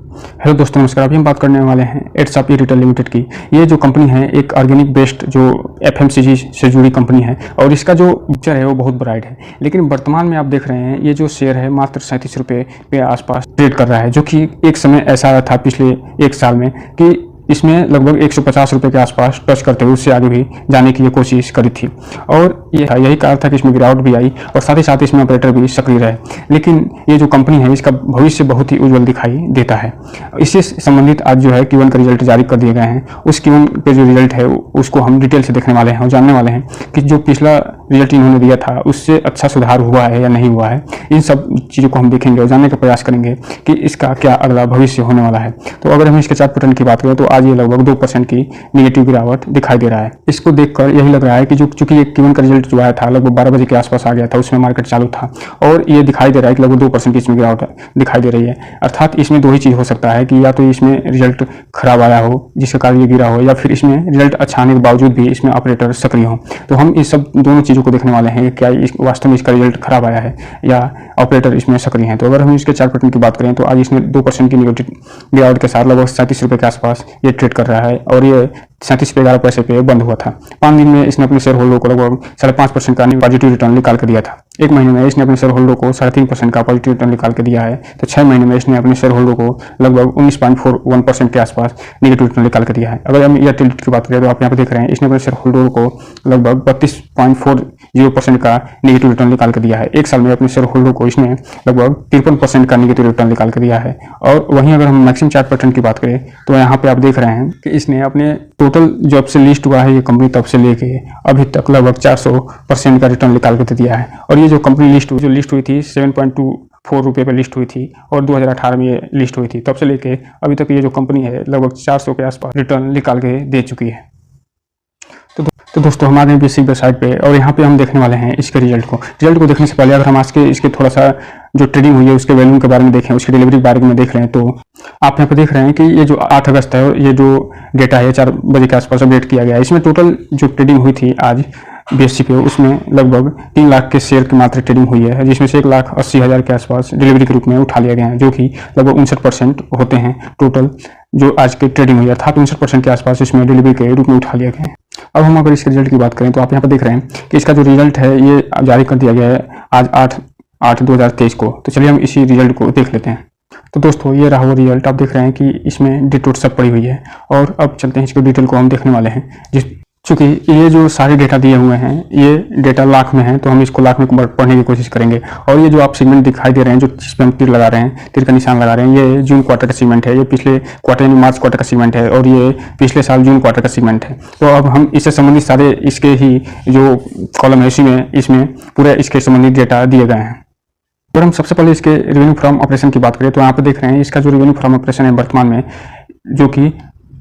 Hello दोस्तों, नमस्कार। अभी हम बात करने वाले हैं एडसाप रिटेल लिमिटेड की। ये जो कंपनी है एक ऑर्गेनिक बेस्ड जो एफएमसीजी से जुड़ी कंपनी है और इसका जो फ्यूचर है वो बहुत ब्राइट है। लेकिन वर्तमान में आप देख रहे हैं ये जो शेयर है मात्र 37 रुपये के आसपास ट्रेड कर रहा है, जो कि एक समय ऐसा था पिछले एक साल में कि इसमें लगभग 150 रुपये के आसपास टच करते हुए उससे आगे भी जाने की ये कोशिश करी थी और यही कारण था कि इसमें गिरावट भी आई और साथ ही साथ इसमें ऑपरेटर भी सक्रिय रहे। लेकिन ये जो कंपनी है इसका भविष्य बहुत ही उज्जवल दिखाई देता है। इससे संबंधित आज जो है Q1 का रिजल्ट जारी कर दिए गए हैं। उस Q1 के जो रिजल्ट है उसको हम डिटेल से देखने वाले हैं और जानने वाले हैं कि जो पिछला रिजल्ट इन्होंने दिया था उससे अच्छा सुधार हुआ है या नहीं हुआ है। इन सब चीज़ों को हम देखेंगे और जानने का प्रयास करेंगे कि इसका क्या अगला भविष्य होने वाला है। तो अगर हम इसके चार्ट पैटर्न की बात करें तो आज ये लगभग 2% की नेगेटिव गिरावट दिखाई दे रहा है। इसको देखकर यही लग रहा है कि जो चूंकि ये Q1 का रिजल्ट जो आया था लगभग 12 बजे के आसपास आ गया था, उसमें मार्केट चालू था और ये दिखाई दे रहा है कि लगभग 2% की इसमें गिरावट दिखाई दे रही है। अर्थात इसमें दो ही चीज़ हो सकता है कि या तो इसमें रिजल्ट खराब आया हो जिसके कारण ये गिरा हो, या फिर इसमें रिजल्ट अच्छा आने के बावजूद भी इसमें ऑपरेटर सक्रिय हो। तो हम इस सब दोनों चीज़ों को देखने वाले हैं, क्या वास्तव में इसका रिजल्ट खराब आया है या ऑपरेटर इसमें सक्रिय है। तो अगर हम इसके चार्ट पैटर्न की बात करें तो आज इसने 2% की नेगेटिव गिरावट के साथ लगभग 37 रुपये के आसपास ये ट्रेड कर रहा है और ये 37 रुपये 11 पैसे पे बंद हुआ था। 5 दिन में इसने अपने शेयर होल्डर को लगभग 5.5% का पॉजिटिव रिटर्न निकाल के दिया था। एक महीने में इसने अपने शेयर होल्डर को 3.5% का पॉजिटिव रिटर्न निकाल के दिया है। तो 6 महीने में इसने अपने शेयर होल्डर को लगभग 19.41% के आसपास नेगेटिव रिटर्न निकाल के दिया है। अगर हम एयरटेल की बात करें तो आप यहाँ पे देख रहे हैं इसने अपने शेयर होल्डर को लगभग 32.40% का नेगेटिव रिटर्न निकाल के दिया है। एक साल में अपने शेयर होल्डर को इसने लगभग 53% का नेगेटिव रिटर्न निकाल के दिया है। और वहीं अगर हम मैक्सिमम चार्ट पैटर्न की बात करें तो यहाँ पे आप देख रहे हैं कि इसने अपने टोटल जब से लिस्ट हुआ है ये कंपनी तब से लेके अभी तक लगभग 400% का रिटर्न निकाल के दिया है। और ये जो कंपनी लिस्ट हुई थी 7.24 रुपये पर लिस्ट हुई थी और 2018 में ये लिस्ट हुई थी, तब से लेके अभी तक ये जो कंपनी है लगभग 400 के आसपास रिटर्न निकाल के दे चुकी है। तो दोस्तों हम आ गए बेसिक वेबसाइट पे और यहाँ पे हम देखने वाले हैं इसके रिजल्ट को देखने से पहले अगर हम आज के इसके थोड़ा सा जो ट्रेडिंग हुई है उसके वैल्यूम के बारे में देखें, उसकी डिलीवरी के बारे में देख रहे हैं तो आप यहाँ पे देख रहे हैं कि ये जो 8 अगस्त है ये जो डेटा है 4 बजे के आसपास अपडेट किया गया है। इसमें टोटल जो ट्रेडिंग हुई थी आज BSE पे उसमें लगभग 3 लाख के शेयर की मात्र ट्रेडिंग हुई है, जिसमें से 1,80,000 के आसपास डिलीवरी के रूप में उठा लिया गया है, जो कि लगभग 59% होते हैं टोटल जो आज की ट्रेडिंग हुई है। अर्थात 59% के आसपास इसमें डिलीवरी के रूप में उठा लिया गया है। अब हम अगर इसके रिजल्ट की बात करें तो आप यहाँ पर देख रहे हैं कि इसका जो रिजल्ट है ये जारी कर दिया गया है आज 8/8/2023 को। तो चलिए हम इसी रिजल्ट को देख लेते हैं। तो दोस्तों ये रहा वो रिजल्ट। आप देख रहे हैं कि इसमें डेट सब पड़ी हुई है और अब चलते हैं इसको डिटेल को हम देखने वाले हैं। चूँकि ये जो सारे डेटा दिए हुए हैं ये डेटा लाख में है तो हम इसको लाख में पढ़ने की कोशिश करेंगे। और ये जो आप सेगमेंट दिखाई दे रहे हैं, जो जिस पे हम तीर लगा रहे हैं, तीर का निशान लगा रहे हैं, ये जून क्वार्टर का सेगमेंट है, ये पिछले क्वार्टर यानी मार्च क्वार्टर का सेगमेंट है और ये पिछले साल जून क्वार्टर का सेगमेंट है। तो अब हम इससे संबंधित सारे इसके ही जो कॉलम है इसमें पूरे इसके संबंधित डेटा दिए गए हैं। और हम सबसे पहले इसके रेवेन्यू फ्रॉम ऑपरेशन की बात करें तो यहाँ पर देख रहे हैं इसका जो रेवेन्यू फ्रॉम ऑपरेशन है वर्तमान में जो कि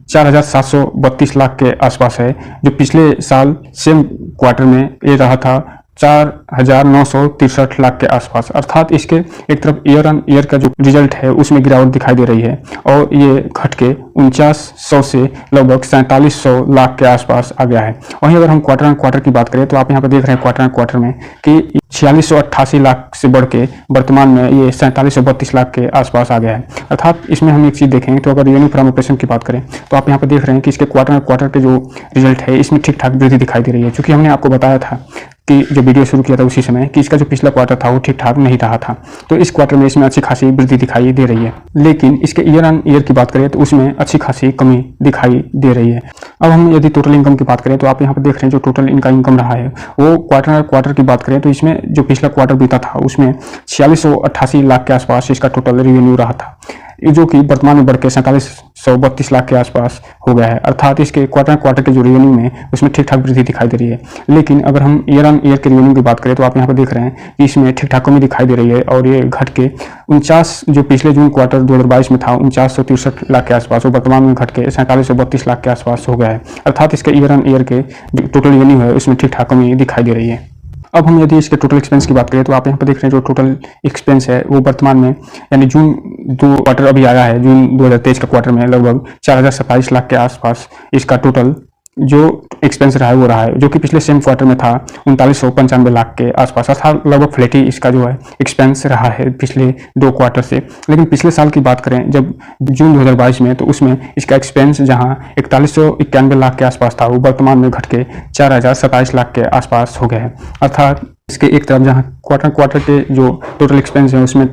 4,732 लाख के आसपास है, जो पिछले साल सेम क्वार्टर में ये रहा था 4,963 लाख के आसपास। अर्थात इसके एक तरफ ईयर ऑन ईयर का जो रिजल्ट है उसमें गिरावट दिखाई दे रही है और ये घट के 4900 से लगभग 4700 लाख के आसपास आ गया है। वहीं अगर हम क्वार्टर ऑन क्वार्टर की बात करें तो आप यहाँ पर देख रहे हैं क्वार्टर ऑन क्वार्टर में कि 4688 लाख से बढ़ के वर्तमान में ये 4732 लाख के आसपास आ गया है। अर्थात इसमें हम एक चीज़ देखें तो अगर रेवेन्यू फ्रॉम ऑपरेशन की बात करें तो आप यहाँ पर देख रहे हैं कि इसके क्वार्टर के जो रिजल्ट है इसमें ठीक ठाक वृद्धि दिखाई दे रही है। क्योंकि हमने आपको बताया था कि जो वीडियो शुरू किया था उसी समय कि इसका जो पिछला क्वार्टर था वो ठीक ठाक नहीं रहा था, तो इस क्वार्टर में इसमें अच्छी खासी वृद्धि दिखाई दे रही है। लेकिन इसके ईयर ऑन ईयर की बात करें तो उसमें अच्छी खासी कमी दिखाई दे रही है। अब हम यदि टोटल इनकम की बात करें तो आप यहाँ पर देख रहे हैं जो टोटल इनका इनकम रहा है वो क्वार्टर की बात करें तो इसमें जो पिछला क्वार्टर बीता था उसमें 4688 लाख के आसपास इसका टोटल रेवेन्यू रहा था, जो कि वर्तमान में बढ़ के 4732 लाख के आसपास हो गया है। अर्थात इसके क्वार्टर के जो रेवेन्यू में उसमें ठीक ठाक वृद्धि दिखाई दे रही है। लेकिन अगर हम ईयर ऑन ईयर के रेवेन्यू की बात करें तो आप यहाँ पर देख रहे हैं कि इसमें ठीक ठाक कमी दिखाई दे रही है और ये घट के 49 जो पिछले जून क्वार्टर 2022 में था 4963 लाख के आसपास, वो वर्तमान में घट के 4732 लाख के आसपास हो गया है। अर्थात इसके ईयर ऑन ईयर के जो टोटल रेवेन्यू है उसमें ठीक ठाक कमी दिखाई दे रही है। अब हम यदि इसके टोटल एक्सपेंस की बात करें तो आप यहाँ पर देख रहे हैं जो टोटल एक्सपेंस है वो वर्तमान में यानी जून 2 क्वार्टर अभी आया है, जून 2023 का क्वार्टर में लगभग 4,027 लाख के आसपास इसका टोटल जो एक्सपेंस रहा है वो रहा है, जो कि पिछले सेम क्वार्टर में था 3995 लाख के आसपास, अर्थात लगभग फ्लैट ही इसका जो है एक्सपेंस रहा है पिछले 2 क्वार्टर से। लेकिन पिछले साल की बात करें जब जून 2022 में, तो उसमें इसका एक्सपेंस जहां 4191 लाख के आसपास था, वो वर्तमान में घट के 4027 लाख के आसपास हो गया है। अर्थात इसके एक तरफ जहाँ क्वार्टर के जो टोटल एक्सपेंस है उसमें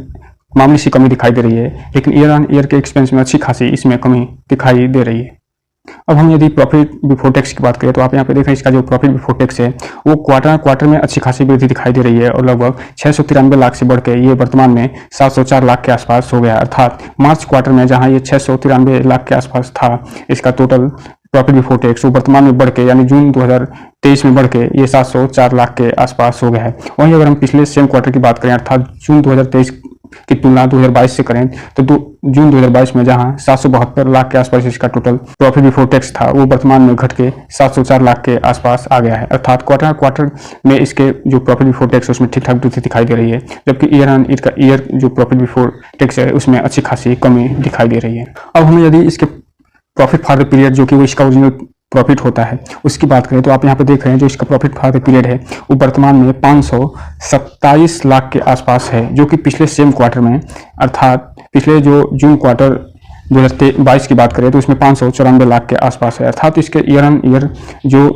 मामूली सी कमी दिखाई दे रही है, लेकिन ईयर ऑन ईयर के एक्सपेंस में अच्छी खासी इसमें कमी दिखाई दे रही है। अब हम यदि प्रॉफिट बिफोर टैक्स की बात करें तो आप यहाँ पे देख रहे हैं इसका जो प्रॉफिट बिफोर टैक्स है वो क्वार्टर में अच्छी खासी वृद्धि दिखाई दे रही है और लगभग 693 लाख से बढ़ के ये वर्तमान में 704 लाख के आसपास हो गया। अर्थात मार्च क्वार्टर में जहाँ ये 693 लाख के आसपास था इसका टोटल प्रॉफिट बिफोर टैक्स, वो वर्तमान में बढ़ के यानी जून 2023 में बढ़ के ये 704 लाख के आसपास हो गया है। वहीं अगर हम पिछले सेम क्वार्टर की बात करें अर्थात जून 2023 की तुलना 2022 से करें तो जून 2022 में जहां 772 लाख के आसपास इसका टोटल प्रॉफिट बिफोर टैक्स था, वो वर्तमान में घट के 704 लाख के आसपास आ गया है। अर्थात क्वार्टर में इसके जो प्रॉफिट बिफोर टैक्स है उसमें ठीक ठाक वृद्धि दिखाई दे रही है, जबकि ईयर जो प्रॉफिट बिफोर टैक्स है उसमें अच्छी खासी कमी दिखाई दे रही है। अब हमें यदि इसके प्रॉफिट फॉर द पीरियड जो कि वो इसका ओरिजिनल प्रॉफिट होता है उसकी बात करें तो आप यहाँ पे देख रहे हैं जो इसका प्रॉफिट फॉर द पीरियड है वो वर्तमान में 527 लाख के आसपास है, जो कि पिछले सेम क्वार्टर में अर्थात पिछले जो जून क्वार्टर 2022 की बात करें तो उसमें 594 लाख के आसपास है। अर्थात इसके ईयर ऑन ईयर जो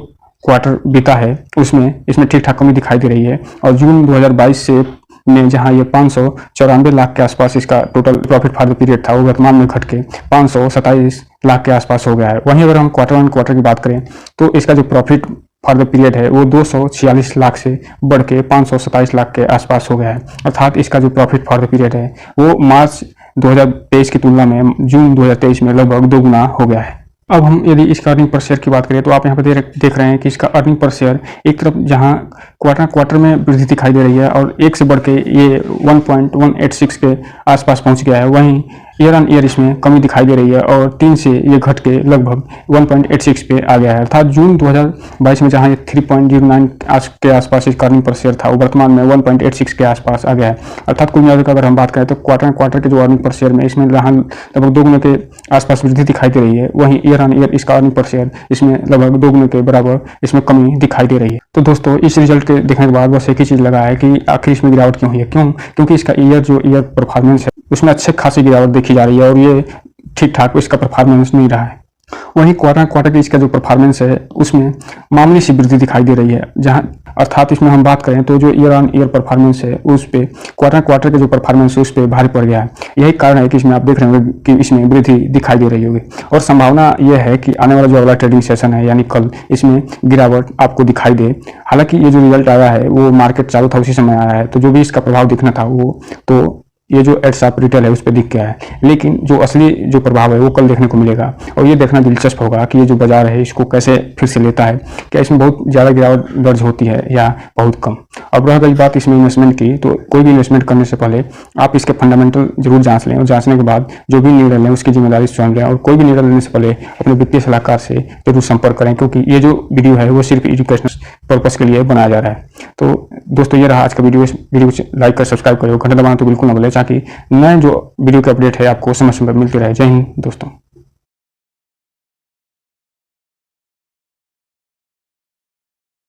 क्वार्टर बीता है इसमें ठीक ठाक कमी दिखाई दे रही है और जून 2022 से में जहां ये 594 लाख के आसपास इसका total profit for the period था वो वर्तमान में घट के 527 लाख के आसपास हो गया है। वहीं अगर हम क्वार्टर की बात करें तो इसका जो प्रॉफिट फॉर द पीरियड है वो 246 लाख से बढ़ के 527 लाख के आसपास हो गया है। अर्थात इसका जो प्रॉफिट फॉर द पीरियड है वो मार्च 2023 की तुलना में जून 2023 में लगभग 2 गुना हो गया है। अब हम यदि इसका अर्निंग पर शेयर की बात करें तो आप यहाँ पे देख रहे हैं कि इसका अर्निंग पर शेयर एक तरफ जहाँ क्वार्टर में वृद्धि दिखाई दे रही है और एक से बढ़ के ये 1.186 के आसपास पहुँच गया है, वहीं ईयर ऑन ईयर इसमें कमी दिखाई दे रही है और 3 से ये घट के लगभग 1.86 पे आ गया है। अर्थात जून 2022 में जहाँ ये 3.09 के आसपास इसका अर्निंग पर शेयर था वो वर्तमान में 1.86 के आसपास आ गया है। अर्थात कुल मिलाकर अगर हम बात करें तो क्वार्टर के जो अर्निंग पर शेयर में इसमें लगभग 2 गुने के आसपास वृद्धि दिखाई दे रही है, वहीं ईयर ऑन ईयर इसका अर्निंग पर शेयर इसमें लगभग 2 गुने के बराबर इसमें कमी दिखाई दे रही है। तो दोस्तों इस रिजल्ट के देखने के बाद बस एक ही चीज़ लगा है कि आखिर इसमें गिरावट क्यों हुई है, क्योंकि इसका ईयर परफॉर्मेंस है उसमें अच्छे खासी गिरावट देखी जा रही है और ये ठीक ठाक इसका परफॉर्मेंस नहीं रहा है। वहीं क्वार्टर की इसका जो परफॉर्मेंस है उसमें मामूली सी वृद्धि दिखाई दे रही है, जहां अर्थात इसमें हम बात करें तो जो ईयर ऑन ईयर परफॉर्मेंस है उस पे क्वार्टर के जो परफॉर्मेंस है उस पे भारी पड़ गया है। यही कारण है कि इसमें आप देख रहे होंगे कि इसमें वृद्धि दिखाई दे रही होगी और संभावना यह है कि आने वाला जो अगला ट्रेडिंग सेशन है यानी कल इसमें गिरावट आपको दिखाई दे। हालांकि ये जो रिजल्ट आया है वो मार्केट चालू था उसी समय आया है, तो जो भी इसका प्रभाव दिखना था वो तो ये जो एडसअप रिटेल है उस पर दिख गया है, लेकिन जो असली जो प्रभाव है वो कल देखने को मिलेगा और ये देखना दिलचस्प होगा कि ये जो बाजार है इसको कैसे फिर से लेता है, क्या इसमें बहुत ज़्यादा गिरावट दर्ज होती है या बहुत कम। अब रह गई बात इसमें इन्वेस्टमेंट की, तो कोई भी इन्वेस्टमेंट करने से पहले आप इसके फंडामेंटल जरूर जांच लें और जांचने के बाद जो भी निर्णय लें उसकी जिम्मेदारी स्वयं लें और कोई भी निर्णय लेने से पहले अपने वित्तीय सलाहकार से जरूर संपर्क करें, क्योंकि ये जो वीडियो है वो सिर्फ एजुकेशनल पर्पज़ के लिए बनाया जा रहा है। तो दोस्तों ये रहा आज का वीडियो को लाइक कर सब्सक्राइब करें, घंटा दबाना तो बिल्कुल ना भूलें ताकि नए जो वीडियो के अपडेट है आपको समय समय पर मिलते रहे। जय हिंद दोस्तों।